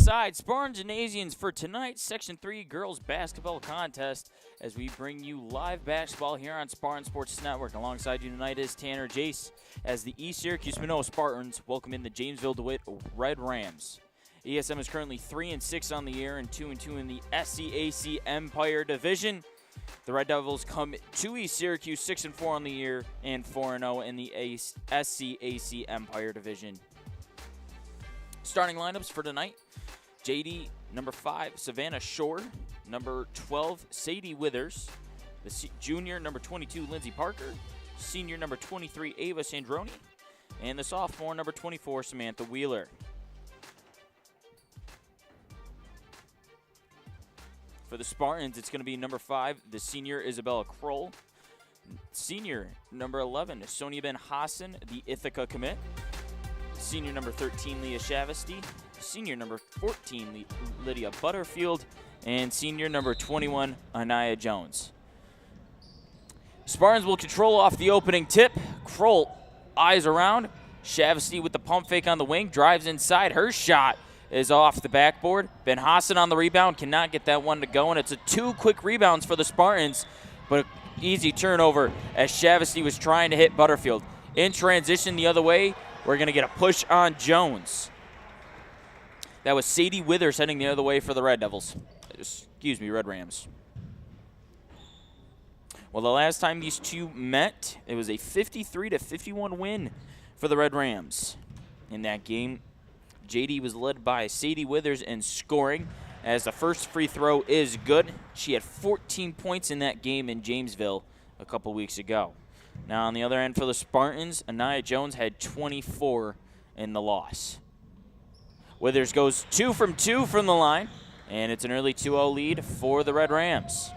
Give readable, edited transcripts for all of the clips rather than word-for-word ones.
inside Spartan Gymnasiums for tonight's Section 3 girls basketball contest as we bring you live basketball here on Spartan Sports Network. Alongside you tonight is Tanner Jace as the East Syracuse Minoa Spartans welcome in the Jamesville-Dewitt Red Rams. ESM is currently 3-6 on the year and 2-2 in the SCAC Empire Division. The Red Devils come to East Syracuse 6-4 on the year and 4-0 in the SCAC Empire Division. Starting lineups for tonight: JD, number 5, Savannah Shore, number 12, Sadie Withers, the junior, number 22, Lindsey Parker, senior, number 23, Ava Sandroni, and the sophomore, number 24, Samantha Wheeler. For the Spartans, it's going to be number 5, the senior, Isabella Kroll, senior, number 11, Sonia Ben Hassan, the Ithaca commit, senior number 13, Leah Shavesty, senior number 14, Lydia Butterfield, and senior number 21, Anaya Jones. Spartans will control off the opening tip. Kroll eyes around. Shavesty with the pump fake on the wing, drives inside. Her shot is off the backboard. Ben Hassan on the rebound, cannot get that one to go, and it's a 2 quick rebounds for the Spartans, but easy turnover as Shavesty was trying to hit Butterfield. In transition the other way, we're going to get a push on Jones. That was Sadie Withers heading the other way for the Red Devils. Excuse me, Red Rams. Well, the last time these two met, it was a 53-51 win for the Red Rams. In that game, JD was led by Sadie Withers in scoring, as the first free throw is good. She had 14 points in that game in Jamesville a couple weeks ago. Now on the other end for the Spartans, Anaya Jones had 24 in the loss. Withers goes 2 from 2 from the line, and it's an early 2-0 lead for the Red Rams.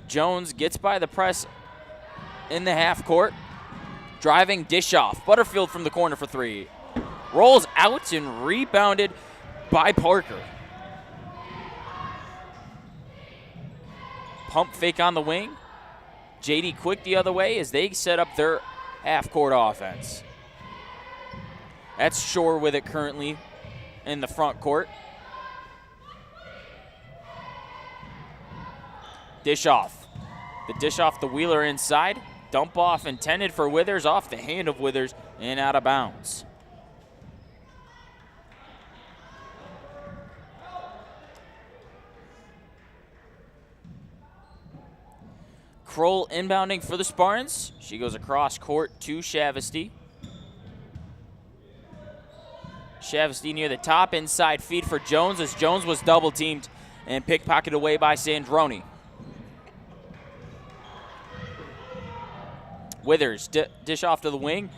Jones gets by the press in the half court. Driving, dish off. Butterfield from the corner for 3. Rolls out and rebounded by Parker. Pump fake on the wing. JD quick the other way as they set up their half-court offense. That's Shore with it currently in the front court. Dish off. The dish off the Wheeler inside. Dump off intended for Withers, off the hand of Withers and out of bounds. Kroll inbounding for the Spartans. She goes across court to Shavesty. Shavesty near the top, inside feed for Jones as Jones was double teamed and pickpocketed away by Sandroni. Withers dish off to the wing.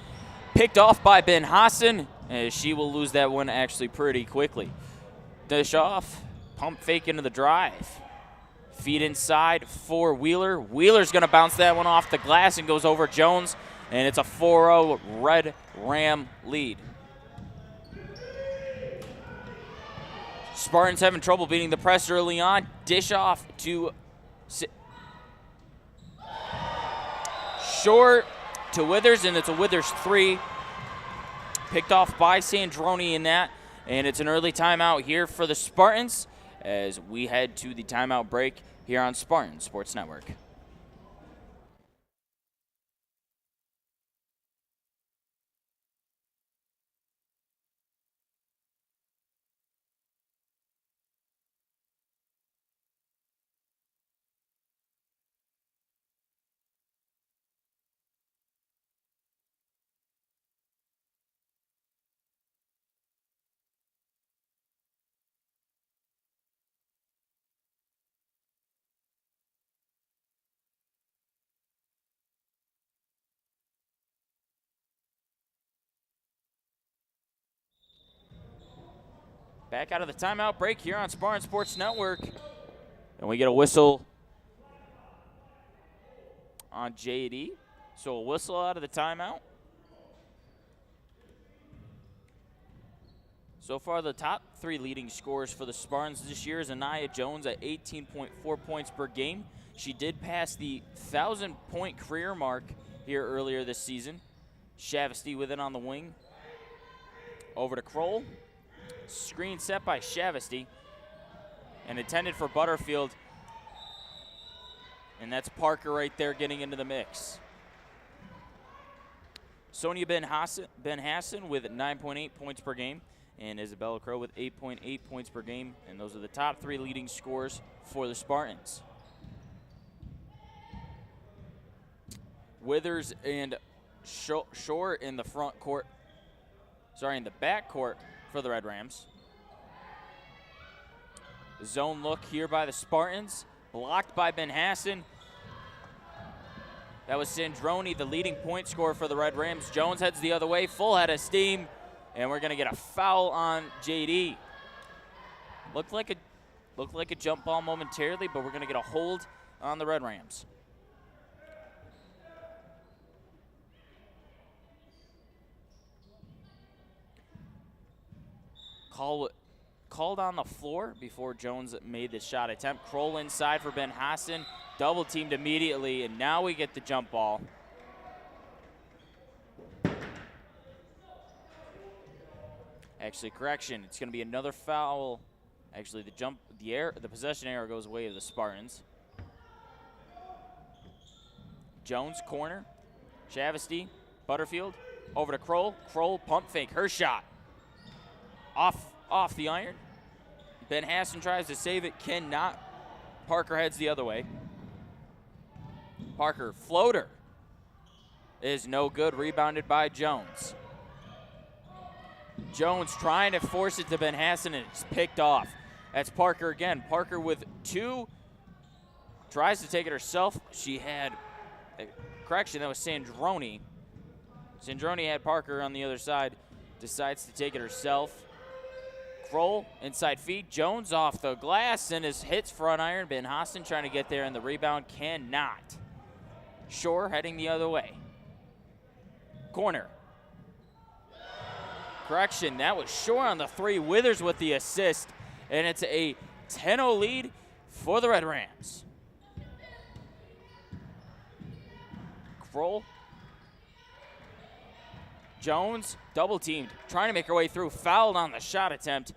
Picked off by Ben Hassan, as she will lose that one actually pretty quickly. Dish off, pump fake into the drive. Feed inside for Wheeler. Wheeler's going to bounce that one off the glass and goes over Jones, and it's a 4-0 Red Ram lead. Spartans having trouble beating the press early on. Dish off to Short to Withers, and it's a Withers 3. Picked off by Sandroni in that, and it's an early timeout here for the Spartans as we head to the timeout break here on Spartan Sports Network. Back out of the timeout break here on Spartan Sports Network. And we get a whistle on JD. So a whistle out of the timeout. So far, the top 3 leading scorers for the Spartans this year is Anaya Jones at 18.4 points per game. She did pass the 1,000-point career mark here earlier this season. Shavesty with it on the wing. Over to Kroll. Screen set by Shavesty. And intended for Butterfield. And that's Parker right there getting into the mix. Sonia Ben Hassan with 9.8 points per game. And Isabella Crow with 8.8 points per game. And those are the top 3 leading scorers for the Spartans. Withers and Shore in the front court. Sorry, in the back court for the Red Rams. Zone look here by the Spartans. Blocked by Ben Hassan. That was Sandroni, the leading point scorer for the Red Rams. Jones heads the other way, full head of steam. And we're going to get a foul on JD. Looked like a jump ball momentarily, but we're going to get a hold on the Red Rams. Called on the floor before Jones made the shot attempt. Kroll inside for Ben Hassan. Double teamed immediately, and now we get the jump ball. Actually, correction, it's going to be another foul. Actually, the possession error goes away to the Spartans. Jones, corner. Shavesty, Butterfield, over to Kroll. Kroll, pump fake, her shot. Off the iron. Ben Hassan tries to save it, cannot. Parker heads the other way. Parker, floater, is no good, rebounded by Jones. Jones trying to force it to Ben Hassan, and it's picked off. That's Parker again. Parker with 2, tries to take it herself. She had, correction, that was Sandroni. Sandroni had Parker on the other side, decides to take it herself. Kroll, inside feed, Jones off the glass, and his hits front iron. Ben Hassan trying to get there, and the rebound cannot. Shore heading the other way. Corner. Correction, that was Shore on the 3. Withers with the assist, and it's a 10-0 lead for the Red Rams. Kroll. Jones, double teamed, trying to make her way through, fouled on the shot attempt.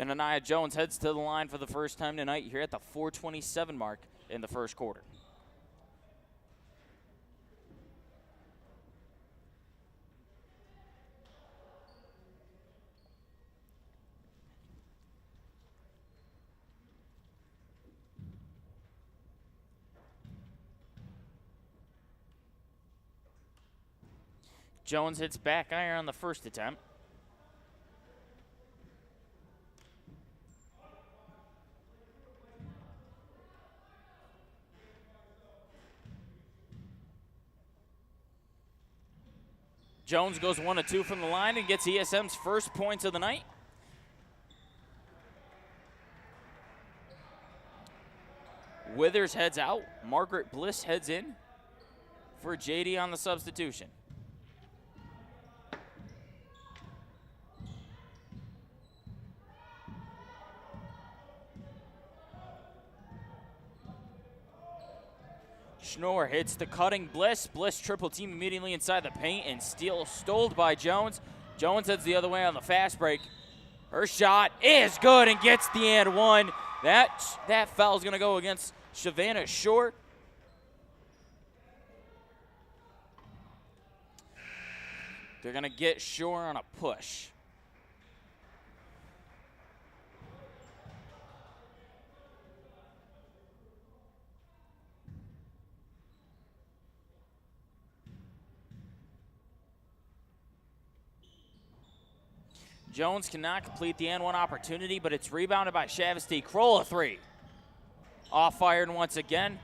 And Anaya Jones heads to the line for the first time tonight here at the 4:27 mark in the first quarter. Jones hits back iron on the first attempt. Jones goes 1 of 2 from the line and gets ESM's first points of the night. Withers heads out. Margaret Bliss heads in for JD on the substitution. Schnorr hits the cutting Bliss. Bliss triple team immediately inside the paint, and stoled by Jones. Jones heads the other way on the fast break. Her shot is good and gets the and one. That foul is going to go against Savannah Short. They're going to get Shore on a push. Jones cannot complete the and one opportunity, but it's rebounded by Shavesty. Kroll a 3. Off fired once again.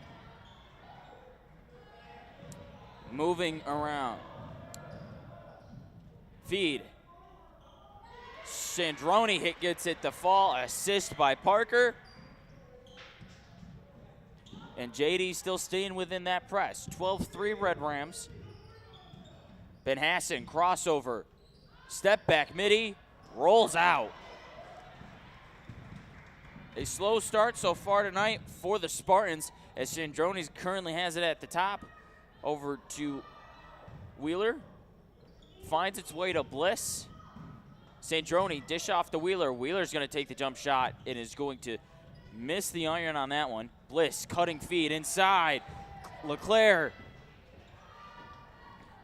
Moving around. Feed. Sandroni gets it to fall. Assist by Parker. And JD still staying within that press. 12-3 Red Rams. Ben Hassan crossover. Step back midi. Rolls out. A slow start so far tonight for the Spartans, as Sandroni currently has it at the top. Over to Wheeler. Finds its way to Bliss. Sandroni, dish off to Wheeler. Wheeler's going to take the jump shot and is going to miss the iron on that one. Bliss, cutting feed inside. LeClaire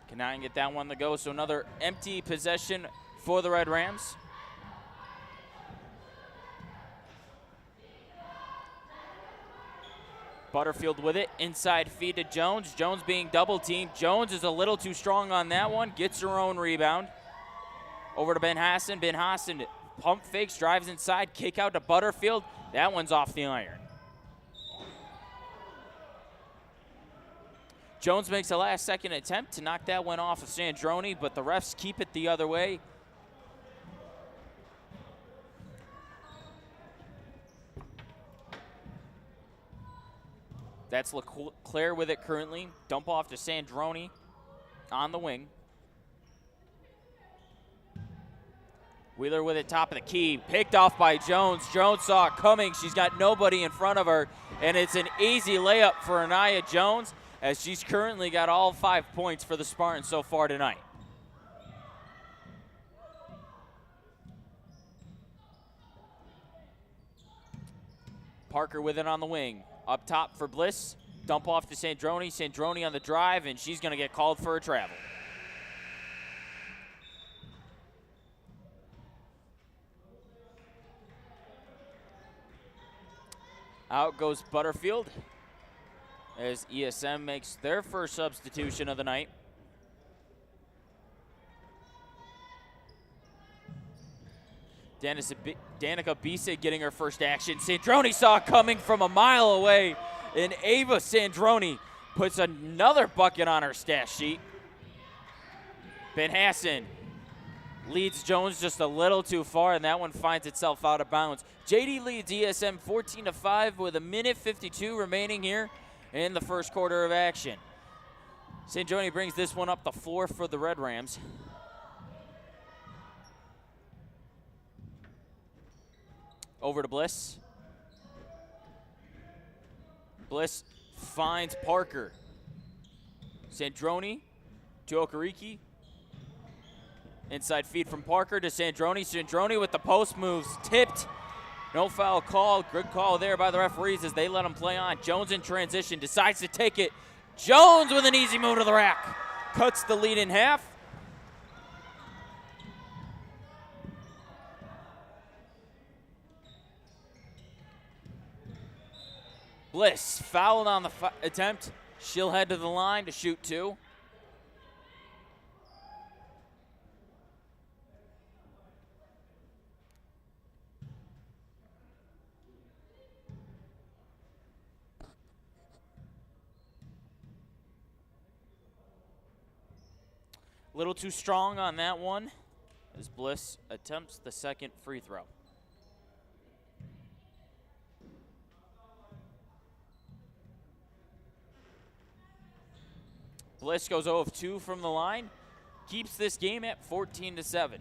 cannot get that one to go, so another empty possession for the Red Rams. Butterfield with it, inside feed to Jones. Jones being double teamed. Jones is a little too strong on that one, gets her own rebound. Over to Ben Hassan. Ben Hassan pump fakes, drives inside, kick out to Butterfield. That one's off the iron. Jones makes a last-second attempt to knock that one off of Sandroni, but the refs keep it the other way. That's LeClaire with it currently. Dump off to Sandroni on the wing. Wheeler with it, top of the key. Picked off by Jones. Jones saw it coming. She's got nobody in front of her, and it's an easy layup for Anaya Jones, as she's currently got all 5 points for the Spartans so far tonight. Parker with it on the wing. Up top for Bliss. Dump off to Sandroni. Sandroni on the drive, and she's going to get called for a travel. Out goes Butterfield as ESM makes their first substitution of the night. Danica Bisa getting her first action. Sandroni saw it coming from a mile away, and Ava Sandroni puts another bucket on her stat sheet. Ben Hassan leads Jones just a little too far, and that one finds itself out of bounds. JD leads ESM 14-5 with a minute 52 remaining here in the first quarter of action. Sandroni brings this one up the floor for the Red Rams. Over to Bliss. Bliss finds Parker. Sandroni to Okereke. Inside feed from Parker to Sandroni. Sandroni with the post moves, tipped. No foul called. Good call there by the referees as they let him play on. Jones in transition, decides to take it. Jones with an easy move to the rack. Cuts the lead in half. Bliss fouled on the attempt. She'll head to the line to shoot two. A little too strong on that one as Bliss attempts the second free throw. Bliss goes 0 of 2 from the line, keeps this game at 14-7.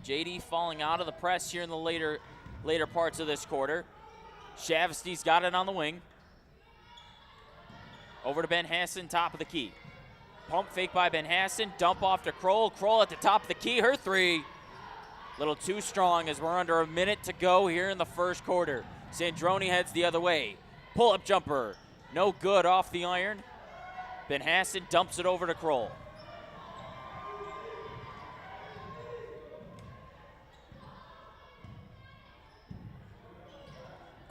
JD falling out of the press here in the later parts of this quarter. Shavesty's got it on the wing. Over to Ben Hassan, top of the key. Pump fake by Ben Hassan, dump off to Kroll. Kroll at the top of the key, her three. Little too strong as we're under a minute to go here in the first quarter. Sandroni heads the other way. Pull-up jumper, no good off the iron. Ben Hassan dumps it over to Kroll.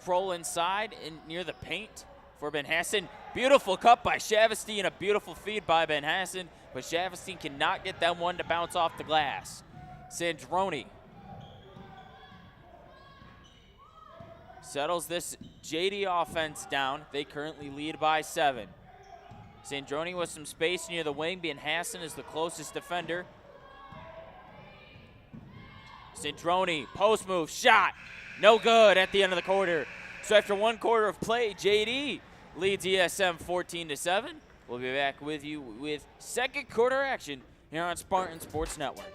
Kroll inside near the paint for Ben Hassan. Beautiful cut by Shavesty and a beautiful feed by Ben Hassan, but Shavesty cannot get that one to bounce off the glass. Sandroni settles this JD offense down. They currently lead by 7. Sandroni with some space near the wing. Ben Hassan is the closest defender. Sandroni, post move, shot, no good at the end of the quarter. So after one quarter of play, JD leads ESM 14-7. We'll be back with you with second quarter action here on Spartan Sports Network.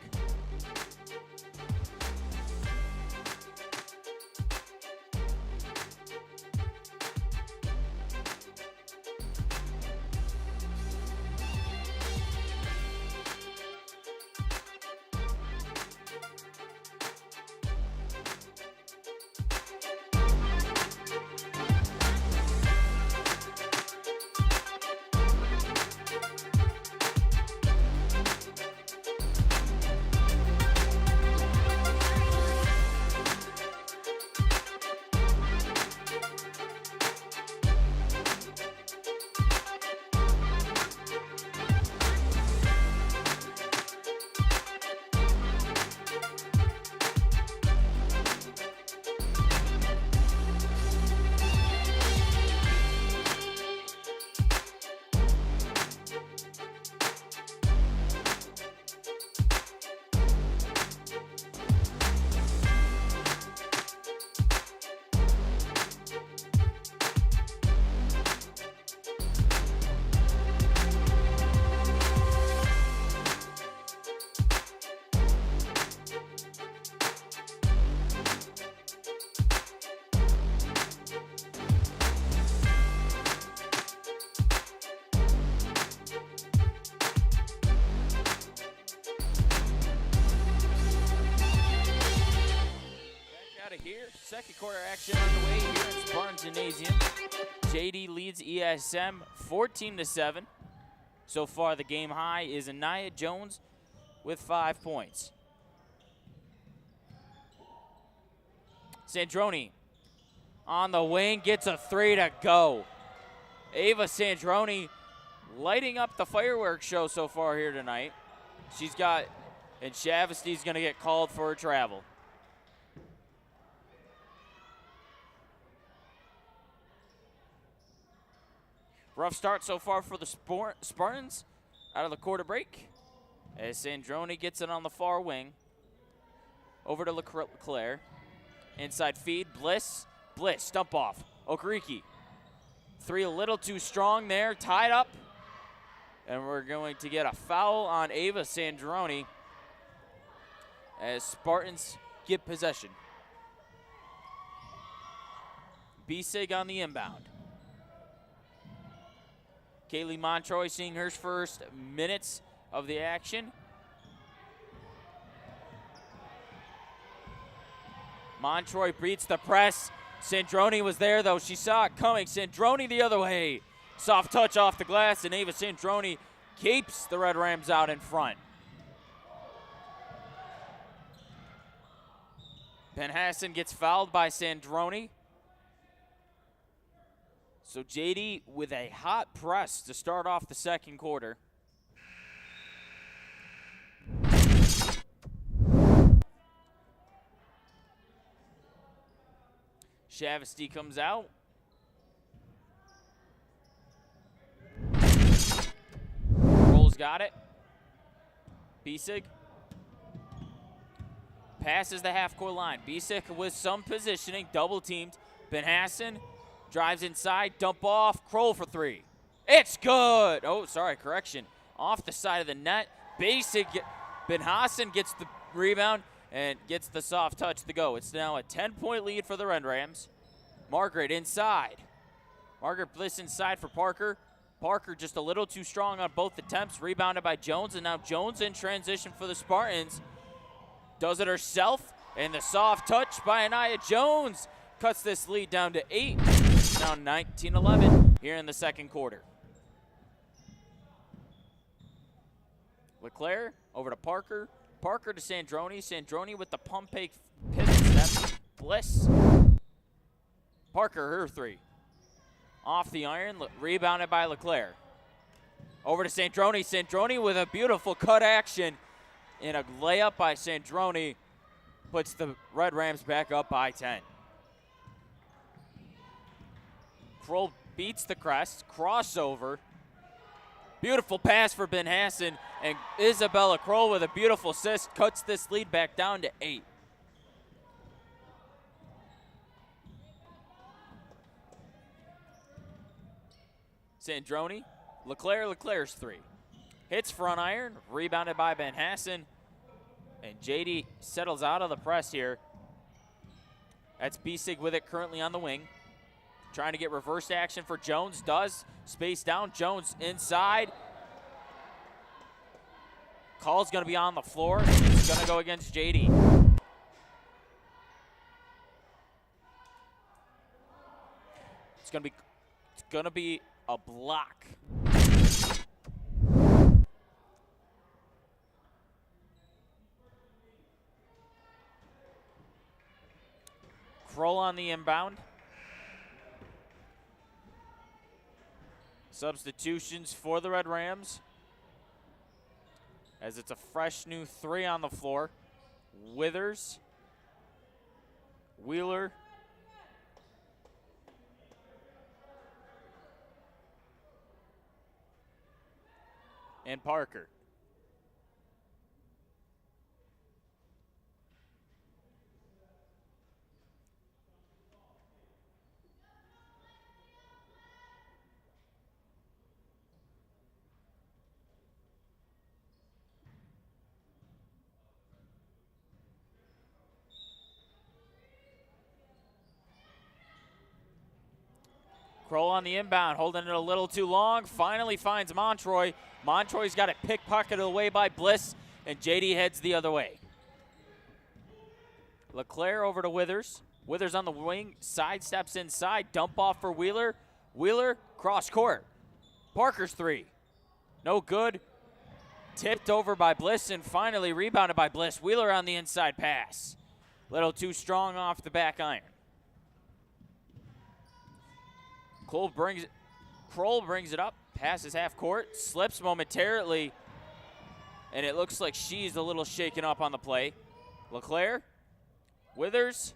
Second quarter action underway here at Spartan Gymnasium. JD leads ESM 14-7. So far, the game high is Anaya Jones with 5 points. Sandroni on the wing, gets a 3 to go. Ava Sandroni lighting up the fireworks show so far here tonight. And Shavesty's going to get called for a travel. Rough start so far for the Spartans out of the quarter break as Sandroni gets it on the far wing. Over to LeClaire. Inside feed, Bliss, stump off. Okereke. 3 a little too strong there, tied up. And we're going to get a foul on Ava Sandroni as Spartans get possession. Bisig on the inbound. Kaylee Montroy seeing her first minutes of the action. Montroy beats the press. Sandroni was there, though. She saw it coming. Sandroni the other way. Soft touch off the glass, and Ava Sandroni keeps the Red Rams out in front. Ben Hassan gets fouled by Sandroni. So JD with a hot press to start off the second quarter. Shavesty comes out. Rolls got it. Bisig passes the half-court line. Bisig with some positioning, double teamed. Ben Hassan drives inside, dump off, Kroll for 3. It's good. Oh, sorry, correction. Off the side of the net. Basic, Ben Hassan gets the rebound and gets the soft touch to go. It's now a 10-point lead for the Red Rams. Margaret inside. Margaret Bliss inside for Parker. Parker just a little too strong on both attempts. Rebounded by Jones, and now Jones in transition for the Spartans. Does it herself, and the soft touch by Anaya Jones cuts this lead down to 8. Now 19-11 here in the second quarter. LeClaire over to Parker. Parker to Sandroni. Sandroni with the pump fake pivot step. Bliss. Parker, her 3. Off the iron, rebounded by LeClaire. Over to Sandroni. Sandroni with a beautiful cut action. And a layup by Sandroni puts the Red Rams back up by 10. Kroll beats the crest, crossover. Beautiful pass for Ben Hassan, and Isabella Kroll with a beautiful assist cuts this lead back down to 8. Sandroni, LeClaire's 3. Hits front iron, rebounded by Ben Hassan, and JD settles out of the press here. That's Bisig with it currently on the wing. Trying to get reverse action for Jones, does. Space down, Jones inside. Call's gonna be on the floor, and it's gonna go against JD. It's gonna be a block. Kroll on the inbound. Substitutions for the Red Rams, as it's a fresh new 3 on the floor. Withers, Wheeler, and Parker. Kroll on the inbound, holding it a little too long. Finally finds Montroy. Montroy's got it pickpocketed away by Bliss, and JD heads the other way. LeClaire over to Withers. Withers on the wing, sidesteps inside, dump off for Wheeler. Wheeler, cross court. Parker's three. No good. Tipped over by Bliss and finally rebounded by Bliss. Wheeler on the inside pass. Little too strong off the back iron. Kroll brings it up, passes half court, slips momentarily, and it looks like she's a little shaken up on the play. LeClaire, Withers,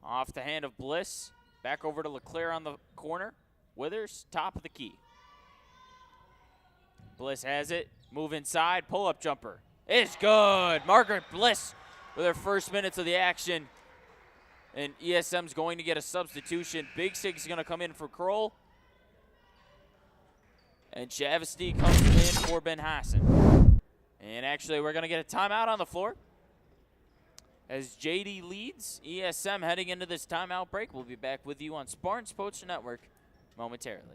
off the hand of Bliss, back over to LeClaire on the corner. Withers, top of the key. Bliss has it, move inside, pull-up jumper. It's good. Margaret Bliss with her first minutes of the action. And ESM's going to get a substitution. Big Sig's going to come in for Kroll. And Chavesty comes in for Ben Hassan. And actually, we're going to get a timeout on the floor. As JD leads, ESM heading into this timeout break. We'll be back with you on Spartan Sports Network momentarily.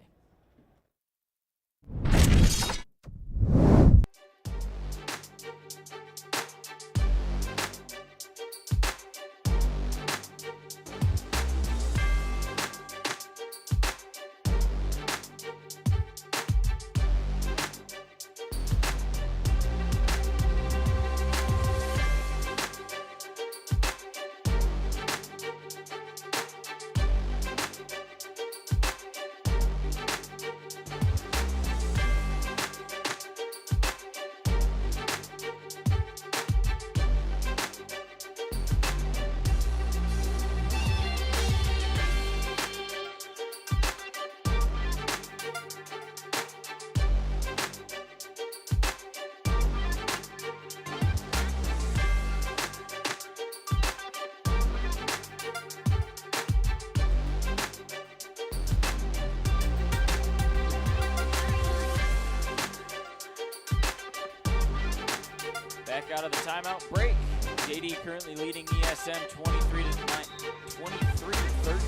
Back out of the timeout break. JD currently leading ESM 23-13.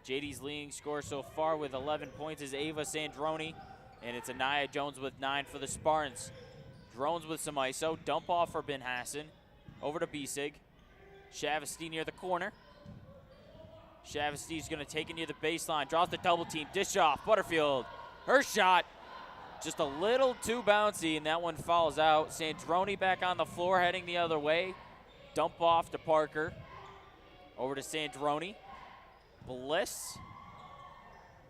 JD's leading scorer so far with 11 points is Ava Sandroni, and it's Anaya Jones with 9 for the Spartans. Drones with some ISO. Dump off for Ben Hassan. Over to B-Sig. Chavesty near the corner. Chavesty's going to take it near the baseline. Draws the double team. Dish off. Butterfield. Her shot. Just a little too bouncy, and that one fouls out. Sandroni back on the floor, heading the other way. Dump off to Parker. Over to Sandroni. Bliss.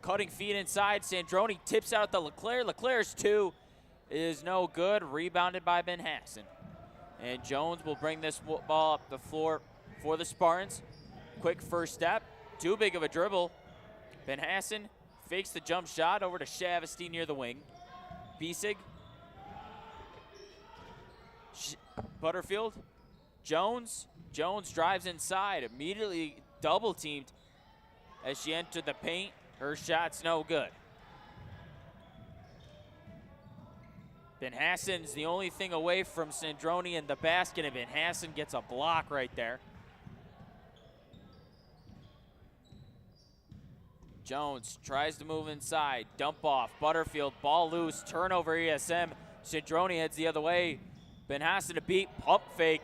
Cutting feet inside. Sandroni tips out to LeClaire. LeClaire's two is no good. Rebounded by Ben Hassan. And Jones will bring this ball up the floor for the Spartans. Quick first step. Too big of a dribble. Ben Hassan fakes the jump shot over to Chavesty near the wing. Bisig. Butterfield. Jones. Jones drives inside. Immediately double teamed as she entered the paint. Her shot's no good. Ben Hassan's the only thing away from Sandroni in the basket, and Ben Hassan gets a block right there. Jones tries to move inside. Dump off. Butterfield. Ball loose. Turnover ESM. Sandroni heads the other way. Ben Hassan to beat. Pump fake.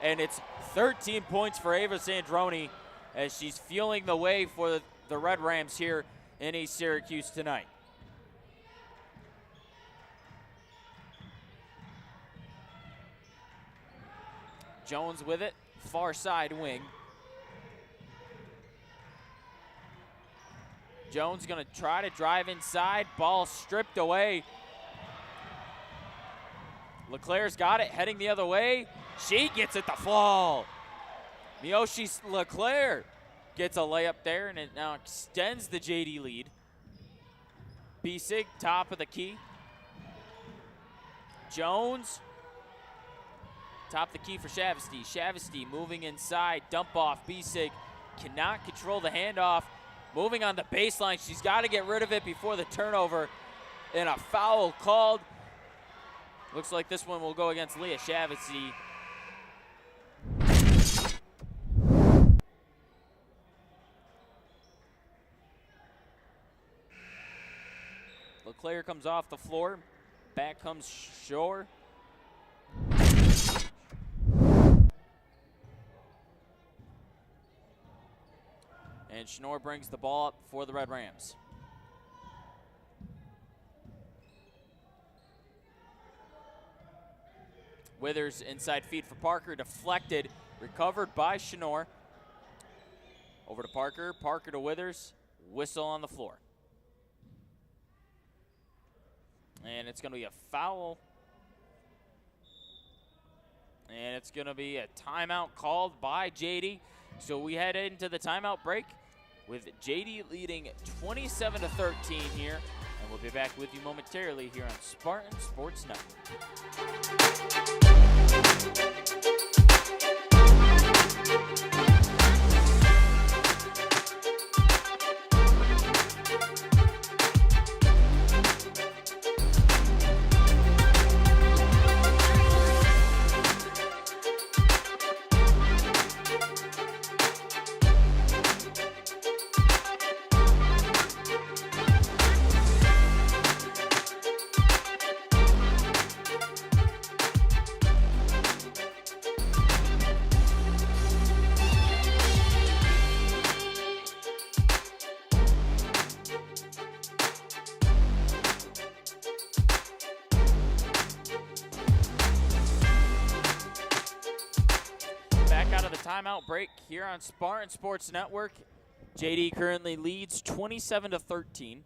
And it's 13 points for Ava Sandroni as she's fueling the way for the Red Rams here in East Syracuse tonight. Jones with it. Far side wing. Jones going to try to drive inside. Ball stripped away. LeClaire's got it, heading the other way. She gets it to fall. Miyoshi LeClaire gets a layup there, and it now extends the JD lead. B-Sig, top of the key. Jones, top of the key for Chavesty. Chavesty moving inside, dump off. B-Sig cannot control the handoff. Moving on the baseline, she's got to get rid of it before the turnover, and a foul called. Looks like this one will go against Leah Chavesty. LeClaire comes off the floor. Back comes Shore. And Schnorr brings the ball up for the Red Rams. Withers inside feed for Parker, deflected, recovered by Schnorr. Over to Parker, Parker to Withers, whistle on the floor. And it's going to be a foul. And it's going to be a timeout called by JD. So we head into the timeout break with JD leading 27-13 here. And we'll be back with you momentarily here on Spartan Sports Network. Timeout break here on Spartan Sports Network. JD currently leads 27-13.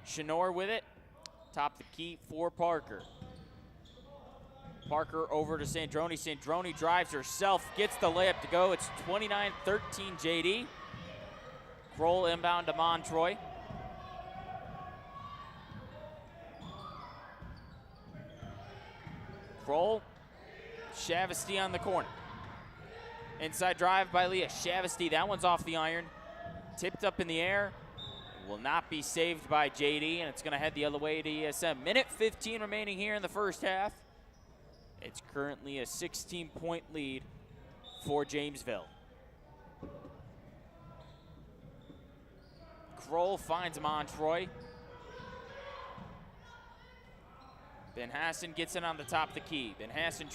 Schnorr with it, top the key for Parker. Parker over to Sandroni. Sandroni drives herself, gets the layup to go. It's 29-13 JD. Kroll inbound to Montroy. Kroll, Shavasty on the corner. Inside drive by Leah Shavasty. That one's off the iron. Tipped up in the air. Will not be saved by JD, and it's going to head the other way to ESM. Minute 15 remaining here in the first half. It's currently a 16-point lead for Jamesville. Kroll finds Montroy. Ben Hassan gets it on the top of the key. Ben Hassan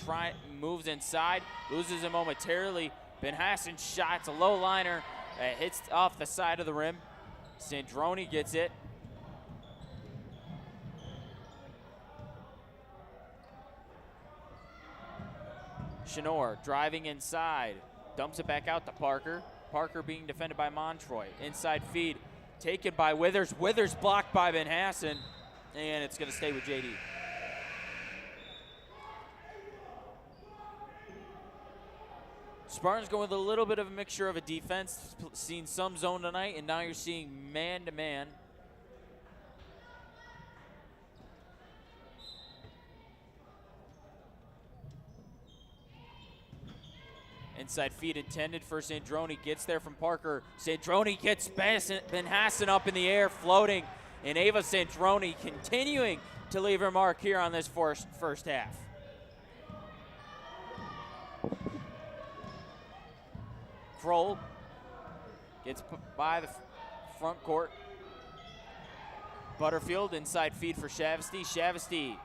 moves inside, loses it momentarily. Ben Hassan's shot's a low liner, hits off the side of the rim. Sandroni gets it. Schnorr driving inside, dumps it back out to Parker. Parker being defended by Montroy. Inside feed taken by Withers. Withers blocked by Ben Hassan, and it's going to stay with JD. Spartans going with a little bit of a mixture of a defense. Seen some zone tonight, and now you're seeing man-to-man. Inside feed intended for Sandroni. Gets there from Parker. Sandroni gets Ben Hassan up in the air, floating. And Ava Sandroni continuing to leave her mark here on this first half. Kroll gets by the front court. Butterfield inside feed for Shavasty. Shavasty,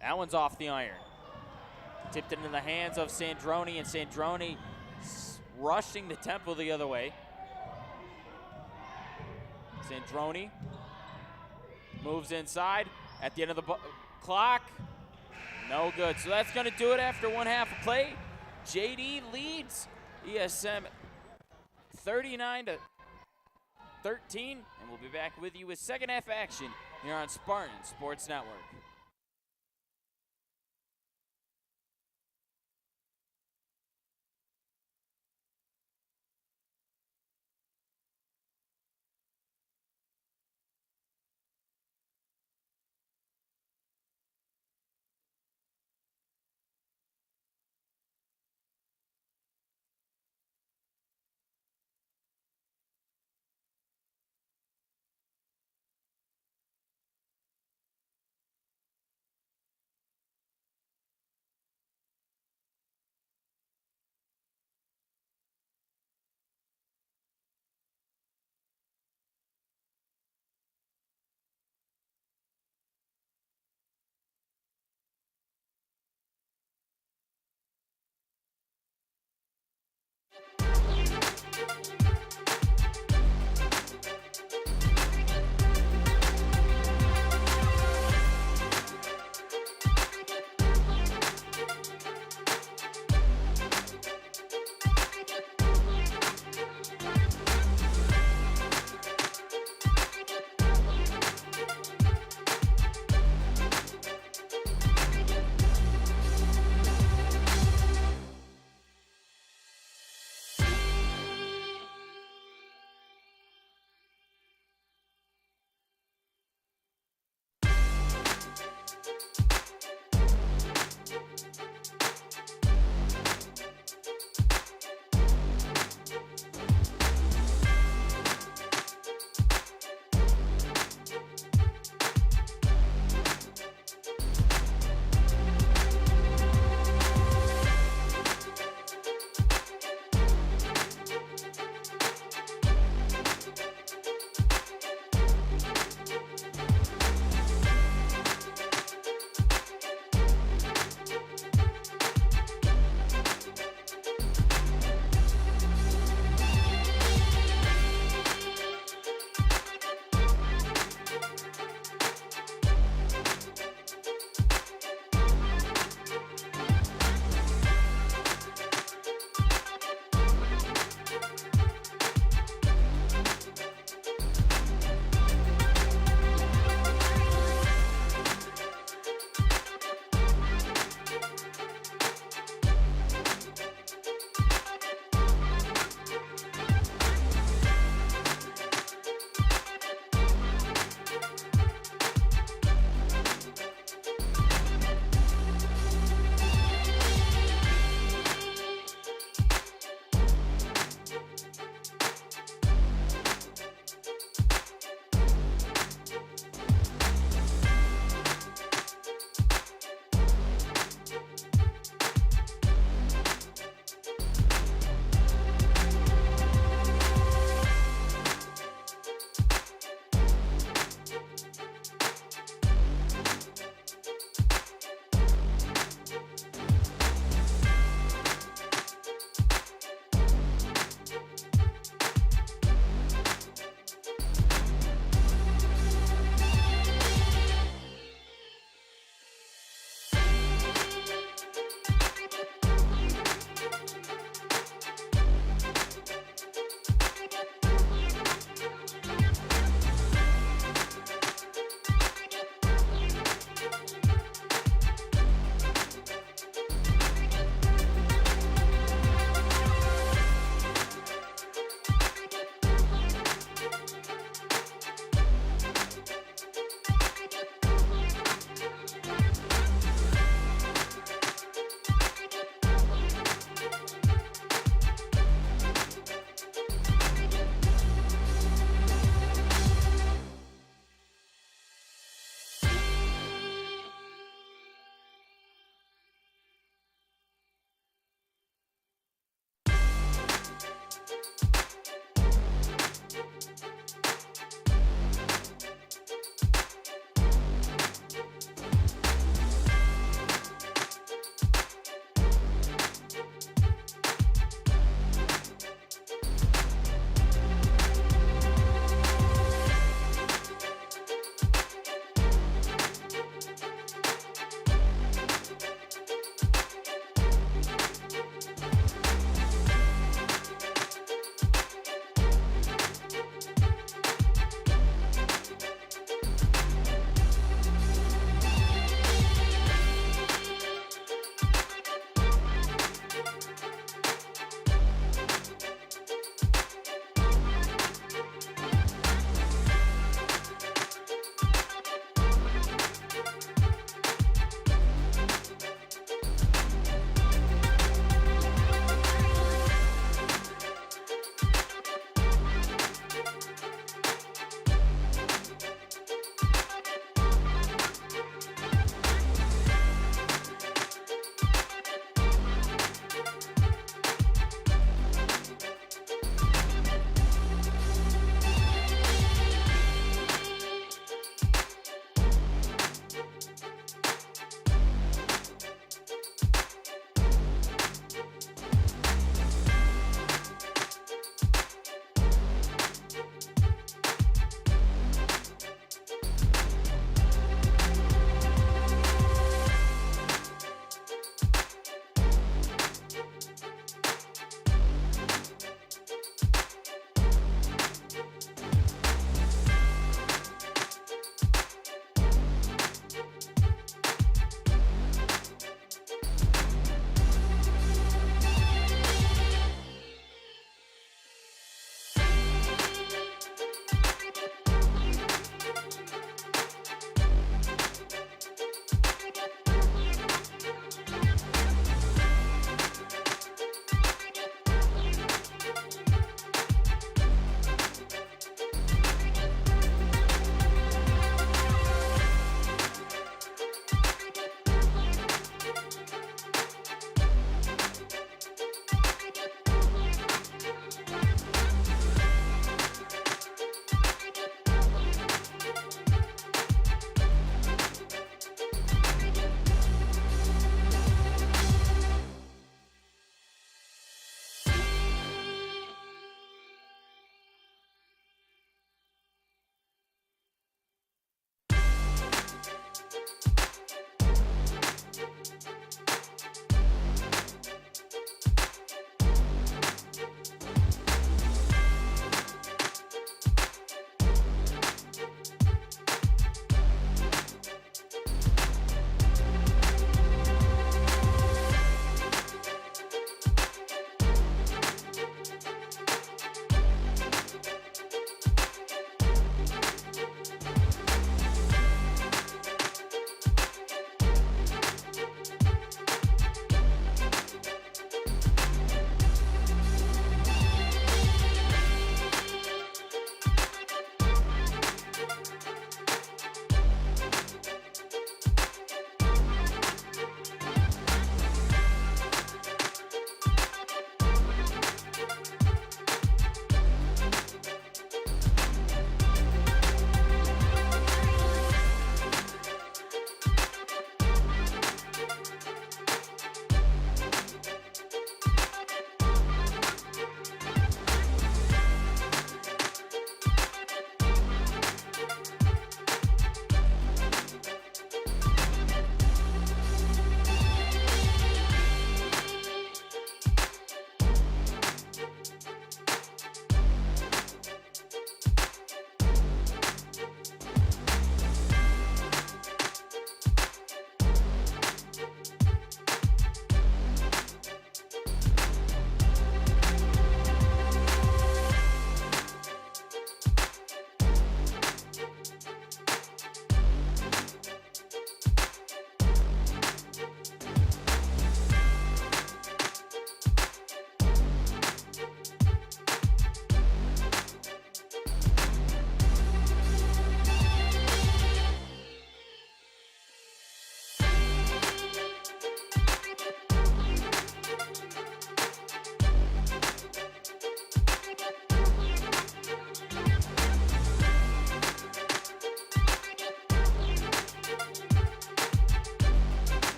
that one's off the iron. Tipped into the hands of Sandroni, and Sandroni rushing the tempo the other way. Sandroni moves inside at the end of the clock. No good. So that's going to do it after one half of play. JD leads ESM 39-13, and we'll be back with you with second half action here on Spartan Sports Network.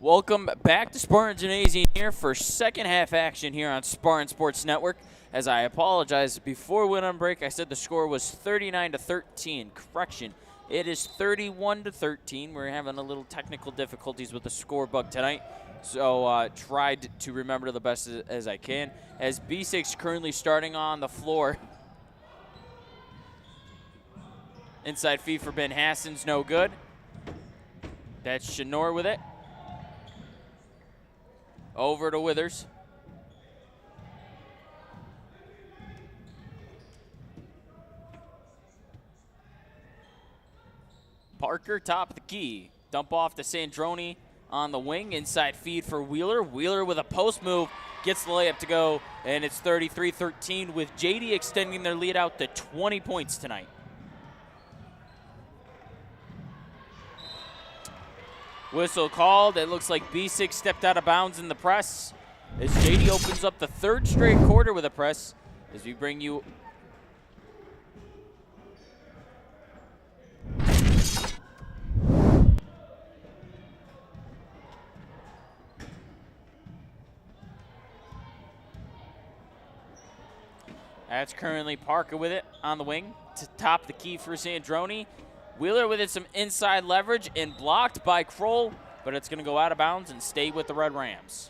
Welcome back to Spartan Gymnasium here for second half action here on Spartan Sports Network. As I apologize, before we went on break, I said the score was 39-13. Correction, it is 31-13. We're having a little technical difficulties with the score bug tonight, so tried to remember the best as I can. As B6 currently starting on the floor. Inside feed for Ben Hassan's no good. That's Shanor with it. Over to Withers. Parker, top of the key. Dump off to Sandroni on the wing. Inside feed for Wheeler. Wheeler with a post move. Gets the layup to go, and it's 33-13 with JD extending their lead out to 20 points tonight. Whistle called. It looks like B6 stepped out of bounds in the press as JD opens up the third straight quarter with a press as we bring you that's currently Parker with it on the wing to top the key for Sandroni. Wheeler with it, some inside leverage and blocked by Kroll, but it's going to go out of bounds and stay with the Red Rams.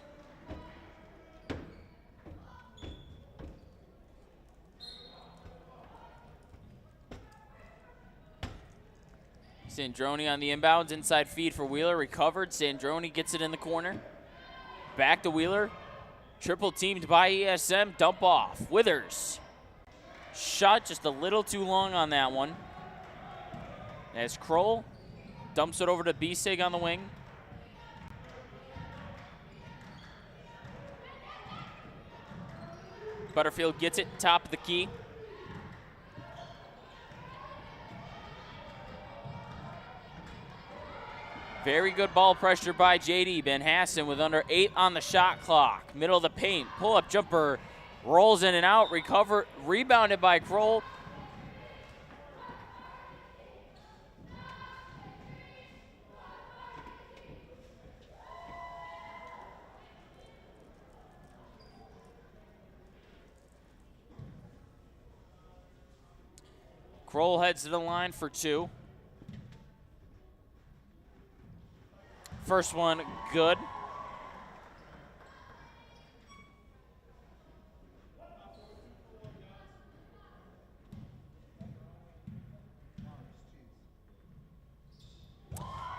Sandroni on the inbounds, inside feed for Wheeler, recovered. Sandroni gets it in the corner. Back to Wheeler. Triple teamed by ESM, dump off. Withers. Shot just a little too long on that one. As Kroll dumps it over to B-Sig on the wing. Butterfield gets it, top of the key. Very good ball pressure by JD. Ben Hassan with under 8 on the shot clock. Middle of the paint, pull-up jumper, rolls in and out, rebounded by Kroll. Kroll heads to the line for 2. First one, good.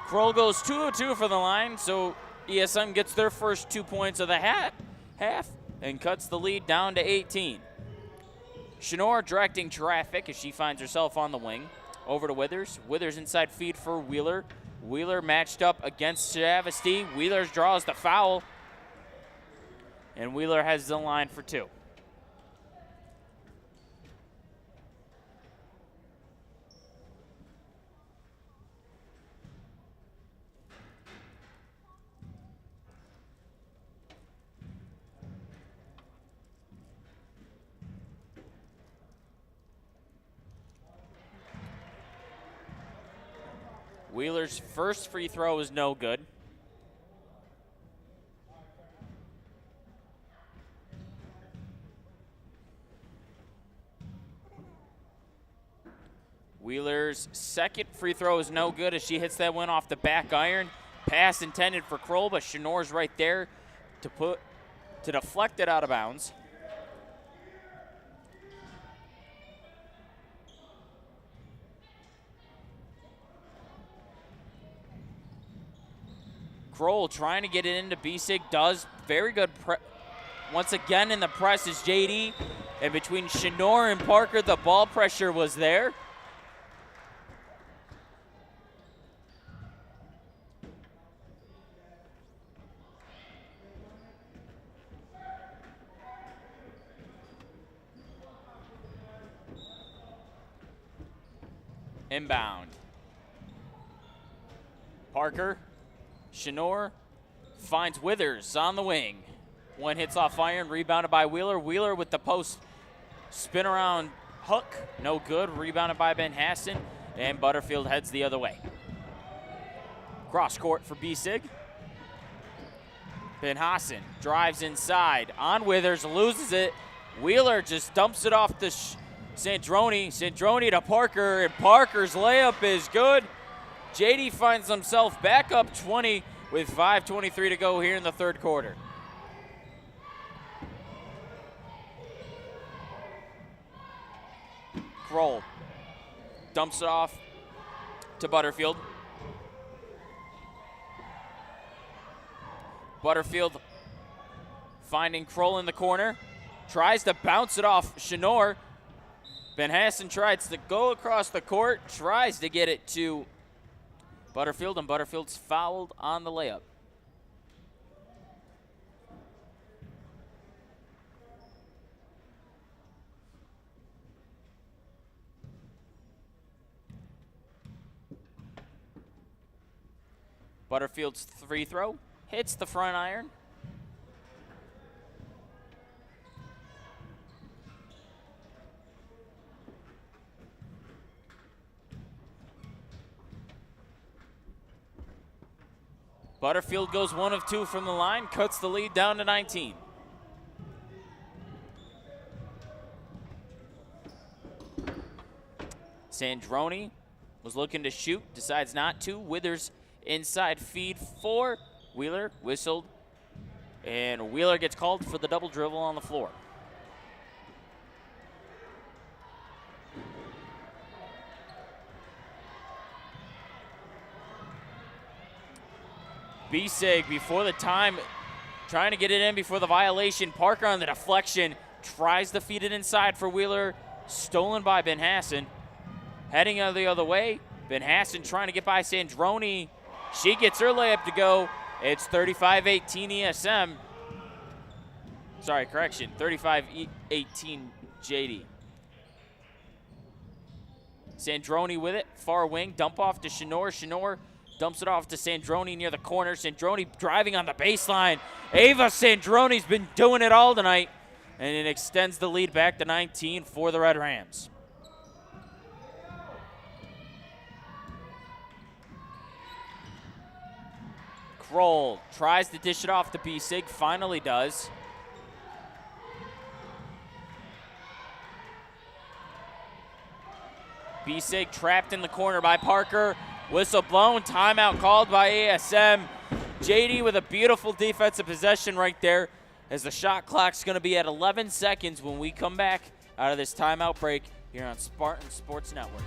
Kroll goes 2 of 2 for the line, so ESM gets their first 2 points of the half and cuts the lead down to 18. Shanor directing traffic as she finds herself on the wing. Over to Withers. Withers inside feed for Wheeler. Wheeler matched up against Chavesty. Wheeler draws the foul. And Wheeler has the line for 2. Wheeler's first free throw is no good. Wheeler's second free throw is no good as she hits that one off the back iron. Pass intended for Kroll, but Shanor's right there to deflect it out of bounds. Kroll trying to get it into B-Sig, does. Very good. Once again in the press is JD. And between Shanor and Parker, the ball pressure was there. Inbound. Parker. Shanor finds Withers on the wing. One hits off iron, rebounded by Wheeler. Wheeler with the post spin around hook, no good. Rebounded by Ben Hassan, and Butterfield heads the other way. Cross court for B-Sig. Ben Hassan drives inside. On Withers, loses it. Wheeler just dumps it off to Sandroni. Sandroni to Parker, and Parker's layup is good. JD finds himself back up 20 with 5:23 to go here in the third quarter. Kroll dumps it off to Butterfield. Butterfield finding Kroll in the corner. Tries to bounce it off Shanor. Ben Hassan tries to go across the court. Tries to get it to Butterfield, and Butterfield's fouled on the layup. Butterfield's free throw hits the front iron. Butterfield goes 1 of 2 from the line, cuts the lead down to 19. Sandroni was looking to shoot, decides not to. Withers inside feed for Wheeler, whistled, and Wheeler gets called for the double dribble on the floor. Biseg before the time, trying to get it in before the violation. Parker on the deflection, tries to feed it inside for Wheeler, stolen by Ben Hassan. Heading out the other way, Ben Hassan trying to get by Sandroni. She gets her layup to go. It's 35-18 ESM. Sorry, correction, 35-18 JD. Sandroni with it, far wing, dump off to Shanor. Shanor dumps it off to Sandroni near the corner. Sandroni driving on the baseline. Ava Sandroni's been doing it all tonight, and it extends the lead back to 19 for the Red Rams. Kroll tries to dish it off to Bisig, finally does. Bisig trapped in the corner by Parker. Whistle blown, timeout called by ASM. JD with a beautiful defensive possession right there, as the shot clock's going to be at 11 seconds when we come back out of this timeout break here on Spartan Sports Network.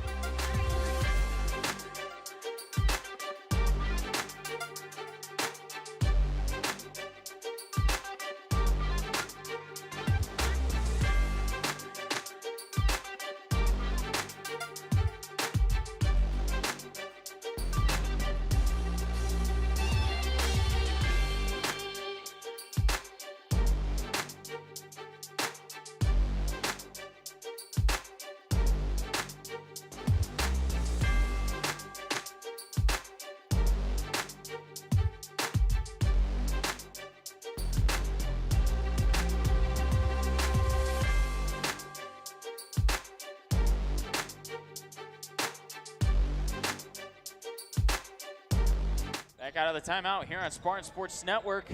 Back out of the timeout here on Spartan Sports Network.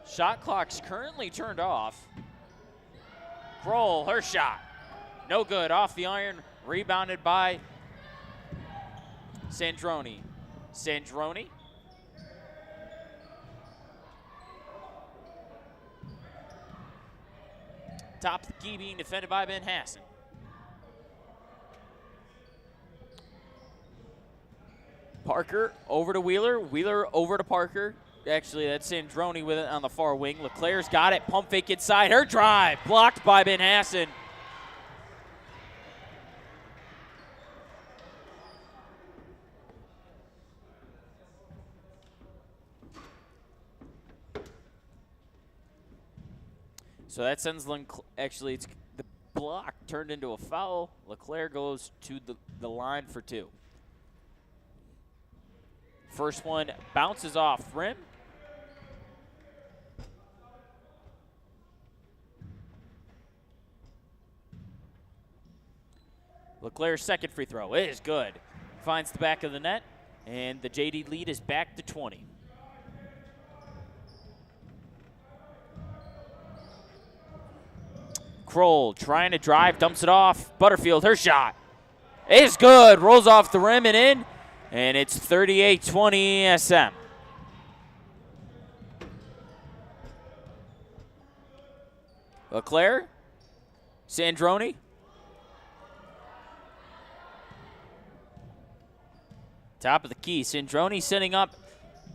Shot clock's currently turned off. Kroll, her shot. No good, off the iron, rebounded by Sandroni. Sandroni. Top of the key being defended by Ben Hassan. Parker over to Wheeler. Wheeler over to Parker. Actually, that's Sandroni with it on the far wing. LeClaire's got it. Pump fake inside. Her drive blocked by Ben Hassan. So that sends actually, it's the block turned into a foul. LeClaire goes to the line for 2. First one bounces off rim. LeClaire's second free throw is good. Finds the back of the net, and the JD lead is back to 20. Kroll trying to drive, dumps it off. Butterfield, her shot is good. Rolls off the rim and in, and it's 38-20 ESM. LeClaire, Sandroni. Top of the key. Sandroni setting up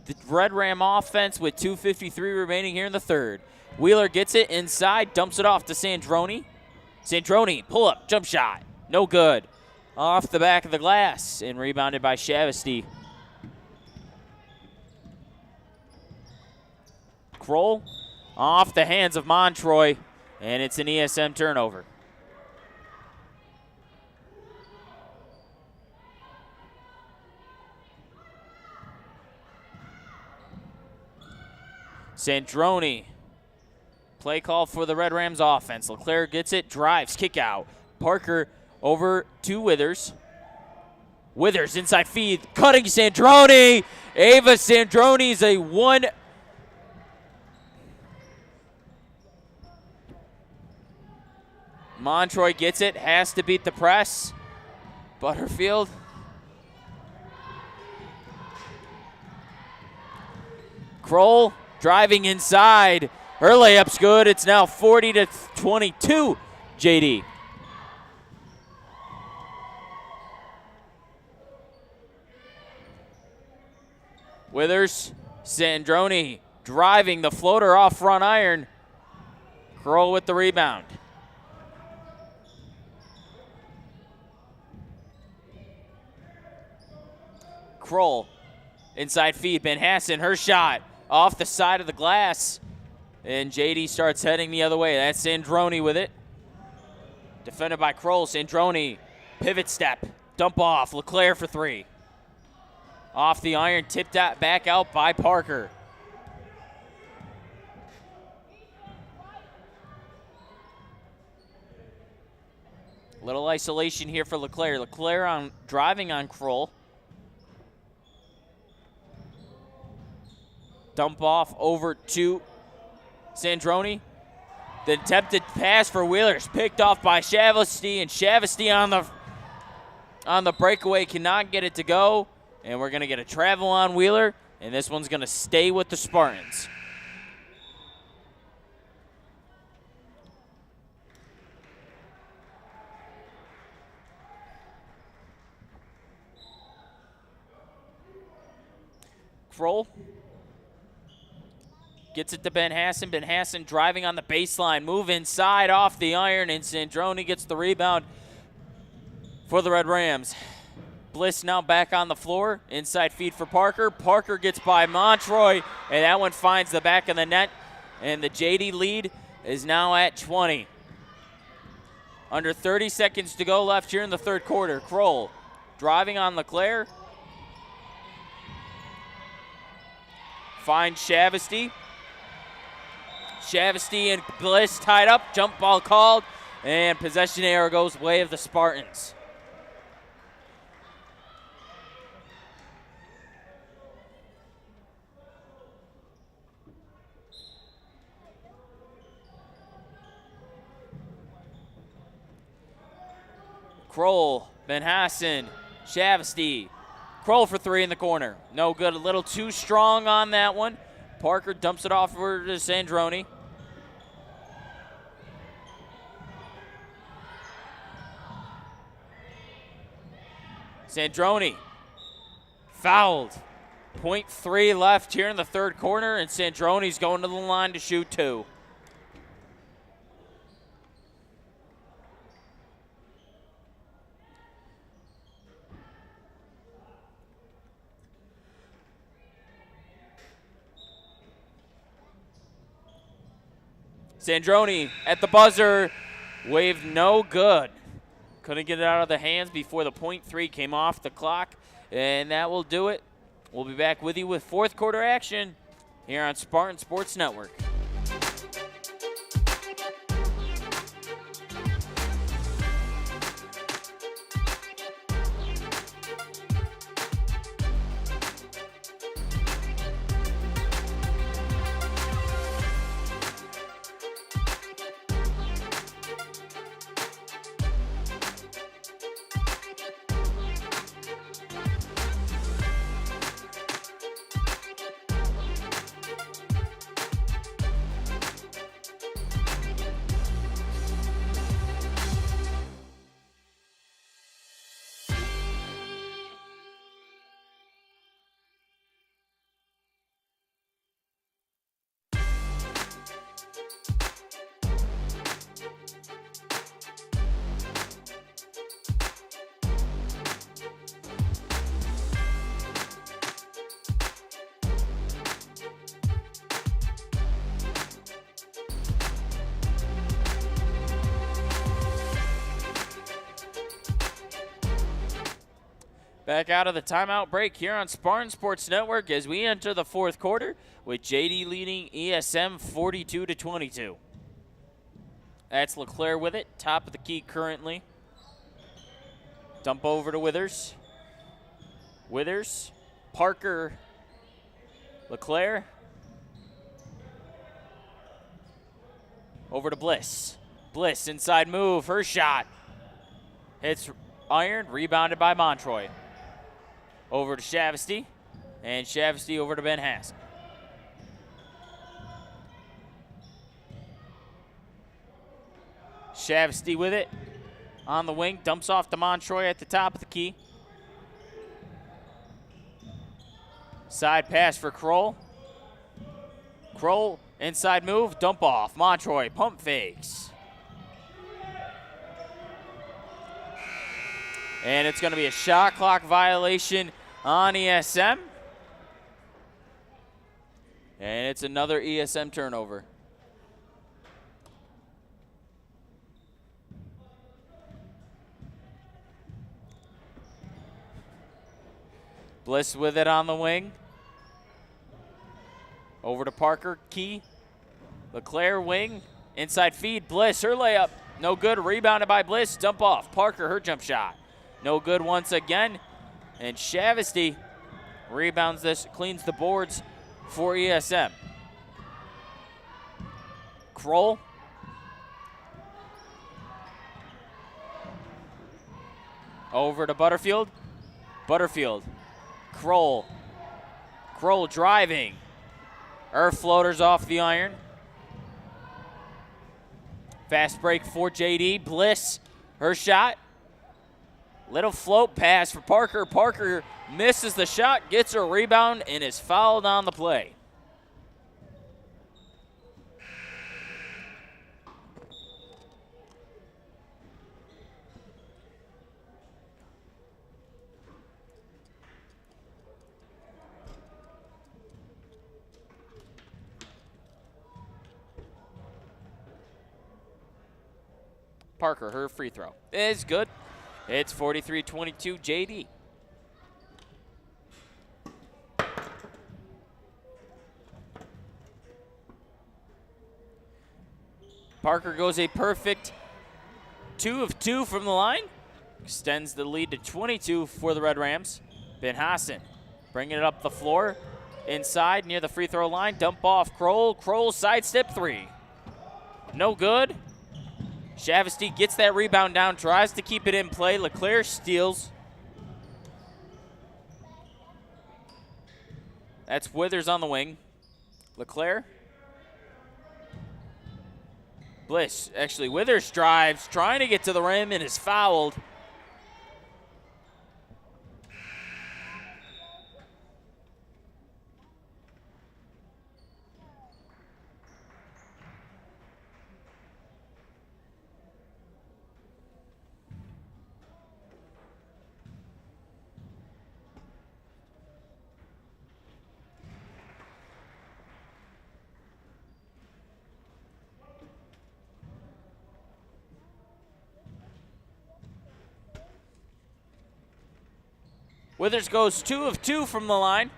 the Red Ram offense with 2:53 remaining here in the third. Wheeler gets it inside, dumps it off to Sandroni. Sandroni, pull up, jump shot. No good. Off the back of the glass and rebounded by Shavasty. Kroll off the hands of Montroy, and it's an ESM turnover. Sandroni. Play call for the Red Rams offense. LeClaire gets it, drives, kick out. Parker over to Withers. Withers inside feed, cutting Sandroni. Ava Sandroni's a one. Montroy gets it, has to beat the press. Butterfield. Kroll driving inside. Her layup's good. It's now 40-22, JD. Withers, Sandroni driving the floater off front iron. Kroll with the rebound. Kroll, inside feed, Ben Hassan, her shot off the side of the glass. And JD starts heading the other way. That's Sandroni with it. Defended by Kroll. Sandroni, pivot step, dump off. LeClaire for three. Off the iron, tipped out, back out by Parker. Little isolation here for LeClaire. LeClaire on driving on Kroll. Dump off over to Sandroni. The attempted pass for Wheeler is picked off by Shavasty, and Shavasty on the breakaway cannot get it to go. And we're going to get a travel on Wheeler, and this one's going to stay with the Spartans. Kroll gets it to Ben Hassan. Ben Hassan driving on the baseline. Move inside off the iron, and Sandroni gets the rebound for the Red Rams. Bliss now back on the floor. Inside feed for Parker. Parker gets by Montroy, and that one finds the back of the net. And the JD lead is now at 20. Under 30 seconds to go left here in the third quarter. Kroll driving on LeClaire. Finds Shavasty. Shavasty and Bliss tied up. Jump ball called. And possession error goes way of the Spartans. Kroll, Ben Hassan, Shavasty. Kroll for three in the corner. No good, a little too strong on that one. Parker dumps it off over to Sandroni. Sandroni fouled. 0.3 left here in the third quarter, and Sandroni's going to the line to shoot two. Sandroni at the buzzer, waved no good. Couldn't get it out of the hands before the 0.3 came off the clock, and that will do it. We'll be back with you with fourth quarter action here on Spartan Sports Network. Back out of the timeout break here on Spartan Sports Network as we enter the fourth quarter with JD leading ESM 42-22. That's LeClaire with it, top of the key currently. Dump over to Withers. Withers, Parker, LeClaire. Over to Bliss. Bliss, inside move, her shot. Hits iron, rebounded by Montroy. Over to Shavesty, and Shavesty over to Ben Hass. Shavesty with it, on the wing, dumps off to Montroy at the top of the key. Side pass for Kroll. Kroll, inside move, dump off. Montroy, pump fakes. And it's going to be a shot clock violation on ESM. And it's another ESM turnover. Bliss with it on the wing. Over to Parker, key. LeClaire wing, inside feed, Bliss, her layup. No good, rebounded by Bliss, dump off. Parker, her jump shot. No good once again. And Shavesty rebounds this, cleans the boards for ESM. Kroll. Over to Butterfield. Butterfield. Kroll. Kroll driving. Her floater's off the iron. Fast break for JD. Bliss, her shot. Little float pass for Parker. Parker misses the shot, gets a rebound, and is fouled on the play. Parker, her free throw is good. It's 43-22 JD. Parker goes a perfect 2 of 2 from the line. Extends the lead to 22 for the Red Rams. Ben Hassan bringing it up the floor. Inside near the free throw line. Dump off Kroll. Kroll sidestep 3. No good. Shavesty gets that rebound down, tries to keep it in play. LeClaire steals. That's Withers on the wing. LeClaire. Bliss, actually Withers drives, trying to get to the rim and is fouled. Withers goes 2 of 2 from the line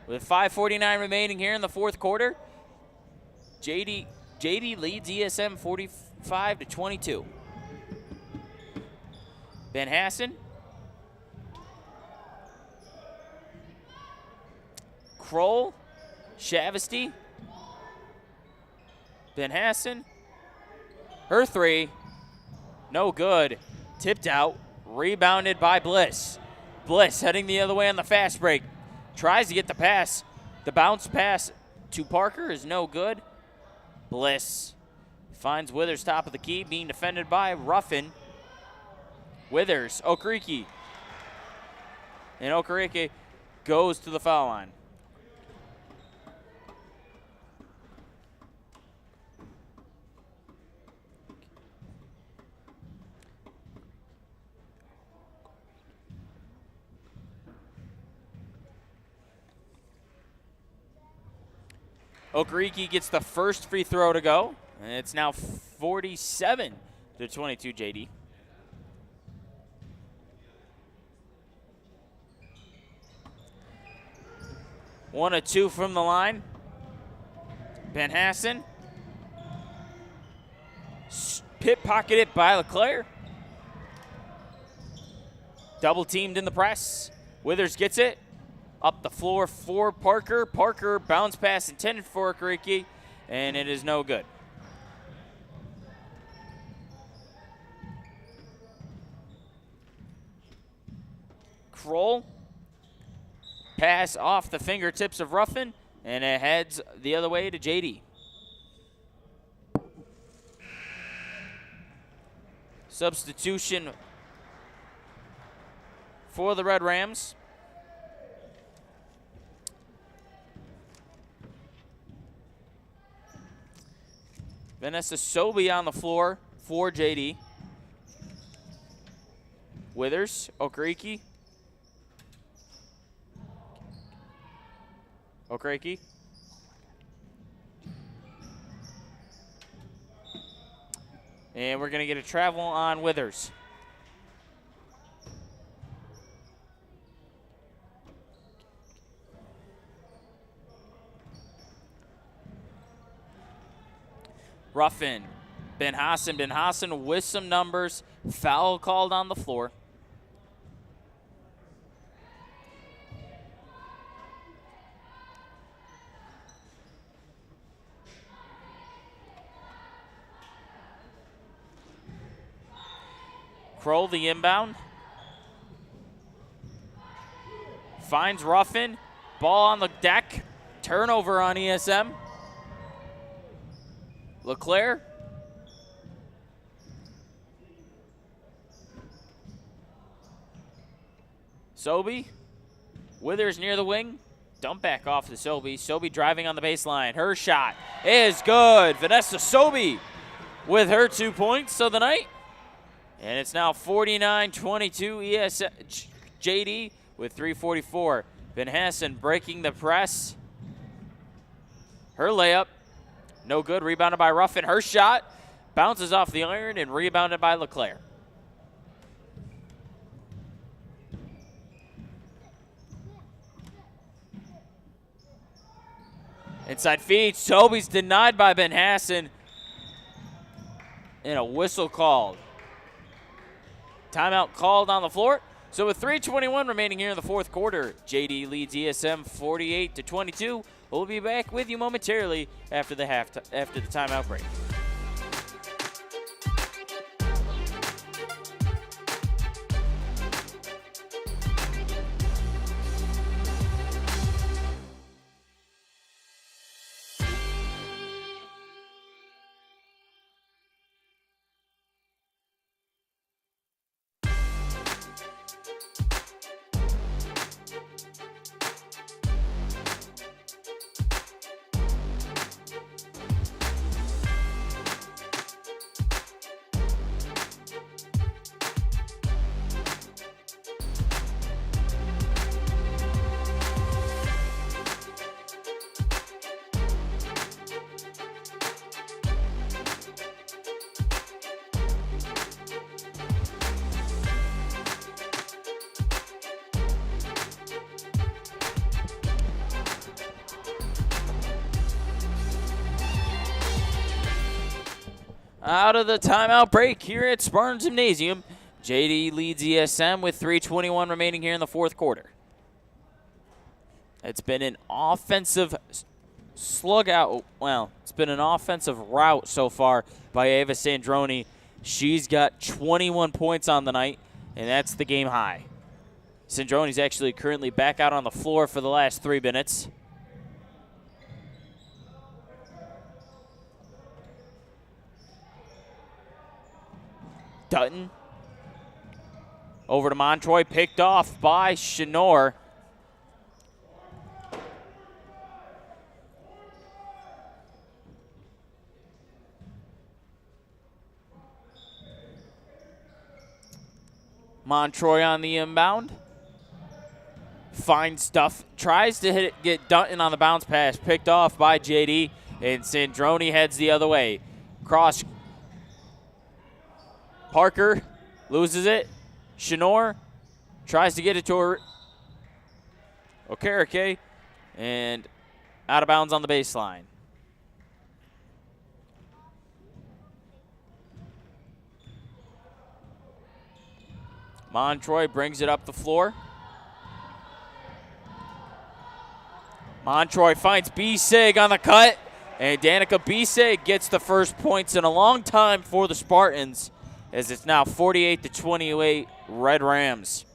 with 5:49 remaining here in the fourth quarter. JD leads ESM 45-22. Ben Hassan. Kroll. Shavesty. Ben Hassan. Her 3. No good. Tipped out. Rebounded by Bliss. Bliss heading the other way on the fast break. Tries to get the pass. The bounce pass to Parker is no good. Bliss finds Withers top of the key, being defended by Ruffin. Withers, Okereke. And Okereke goes to the foul line. Okereke gets the first free throw to go, and it's now 47-22 JD. 1 of 2 from the line. Van Hassen. Pit pocketed by LeClaire. Double teamed in the press. Withers gets it. Up the floor for Parker. Parker bounce pass intended for Okereke, and it is no good. Kroll. Pass off the fingertips of Ruffin, and it heads the other way to JD. Substitution for the Red Rams. Vanessa Sobey on the floor for JD. Withers, Okereke. Okereke. And we're going to get a travel on Withers. Ruffin, Ben Hassan with some numbers. Foul called on the floor. Kroll the inbound. Finds Ruffin. Ball on the deck. Turnover on ESM. LeClaire. Sobey. Withers near the wing. Dump back off to Sobey. Sobey driving on the baseline. Her shot is good. Vanessa Sobey with her 2 points of the night. And it's now 49-22 JD with 3:44. Van Hassen breaking the press. Her layup, no good. Rebounded by Ruffin. Her shot bounces off the iron and rebounded by LeClaire. Inside feed. Sobey's denied by Van Hassen. And a whistle called. Timeout called on the floor. So with 3:21 remaining here in the fourth quarter, JD leads ESM 48-22. We'll be back with you momentarily after the timeout break. Out of the timeout break here at Spartans Gymnasium, JD leads ESM with 3:21 remaining here in the fourth quarter. It's been an offensive slug out. Well, it's been an offensive rout so far by Ava Sandroni. She's got 21 points on the night, and that's the game high. Sandroni's actually currently back out on the floor for the last 3 minutes. Dutton. Over to Montroy, picked off by Chenor. Montroy on the inbound. Finds stuff. Tries to get Dutton on the bounce pass. Picked off by JD. And Sandroni heads the other way. Cross. Parker loses it. Chenor tries to get it to her. Okereke And out of bounds on the baseline. Montroy brings it up the floor. Montroy finds B-Sig on the cut, and Danica B-Sig gets the first points in a long time for the Spartans, as it's now 48-28 Red Rams.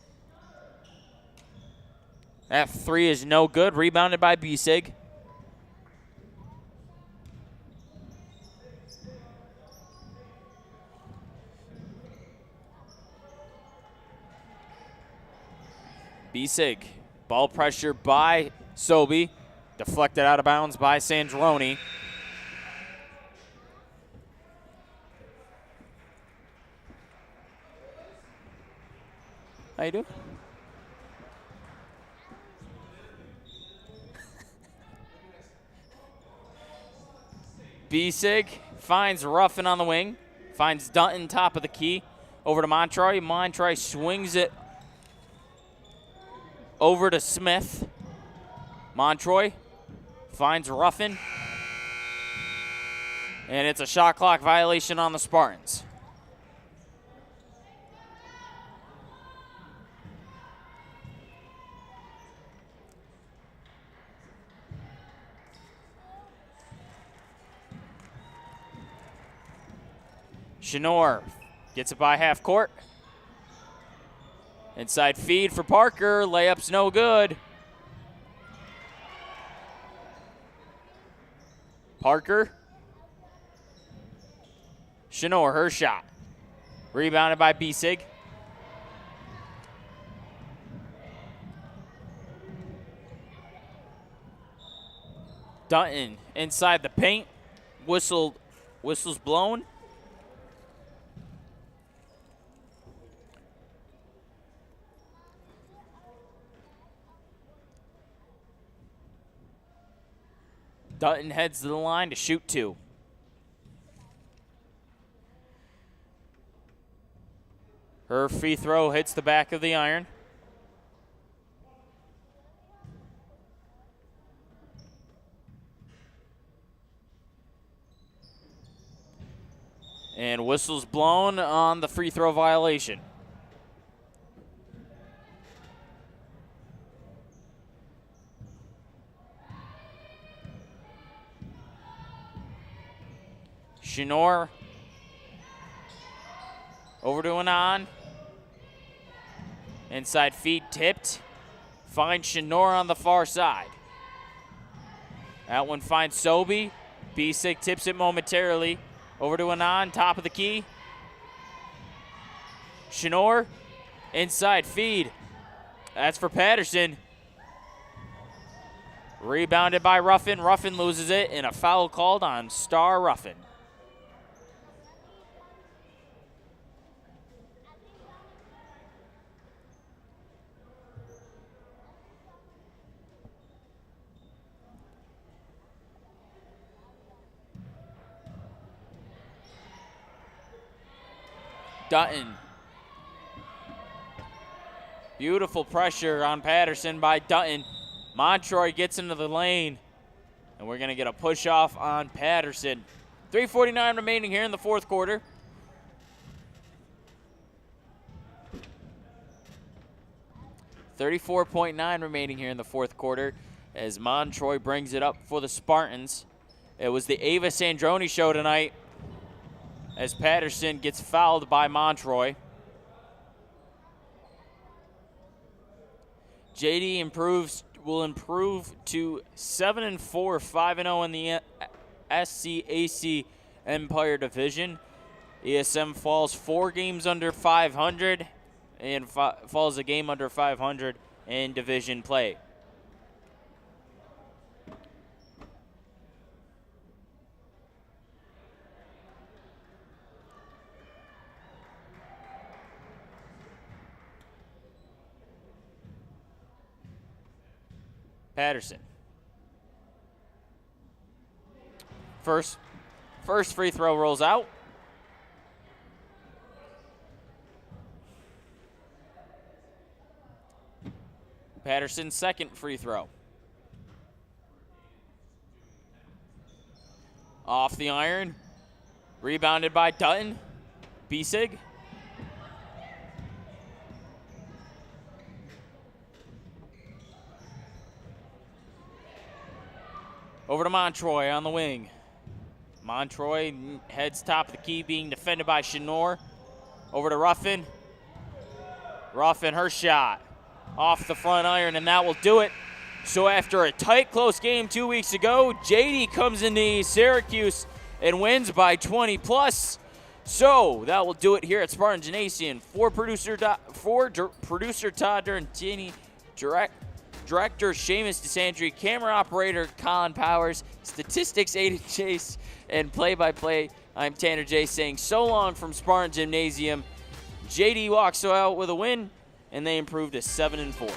That three is no good, rebounded by B-Sig. B-Sig, ball pressure by Sobey, deflected out of bounds by Sandroni. How you doing? B-Sig finds Ruffin on the wing, finds Dutton top of the key, over to Montroy. Montroy swings it over to Smith. Montroy finds Ruffin, and it's a shot clock violation on the Spartans. Chenor gets it by half court. Inside feed for Parker. Layup's no good. Parker. Chenor, her shot. Rebounded by B-Sig. Dutton inside the paint. Whistle's blown. Dutton heads to the line to shoot two. Her free throw hits the back of the iron. And whistle's blown on the free throw violation. Chenor over to Anon. Inside feed tipped. Finds Chenor on the far side. That one finds Sobey. B-Sig tips it momentarily. Over to Anon, top of the key. Chenor, inside feed. That's for Patterson. Rebounded by Ruffin. Ruffin loses it, and a foul called on Star Ruffin. Dutton. Beautiful pressure on Patterson by Dutton. Montroy gets into the lane, and we're going to get a push off on Patterson. 3:49 remaining here in the fourth quarter. .9 remaining here in the fourth quarter as Montroy brings it up for the Spartans. It was the Ava Sandroni show tonight as Patterson gets fouled by Montroy. JD will improve to 7-4, 5-0 in the SCAC Empire Division. ESM falls 4 games under 500 and falls a game under 500 in division play. Patterson. First free throw rolls out. Patterson's second free throw. Off the iron. Rebounded by Dutton. Bisig. Over to Montroy on the wing. Montroy heads top of the key, being defended by Chenor. Over to Ruffin. Ruffin, her shot. Off the front iron, and that will do it. So after a tight, close game 2 weeks ago, JD comes into Syracuse and wins by 20 plus. So that will do it here at Spartan Gymnasium. For producer Todd Durantini, Director Seamus DeSandri, camera operator Colin Powers, statistics Aiden Chase, and play-by-play, I'm Tanner J saying so long from Spartan Gymnasium. JD walks out with a win, and they improved to 7-4.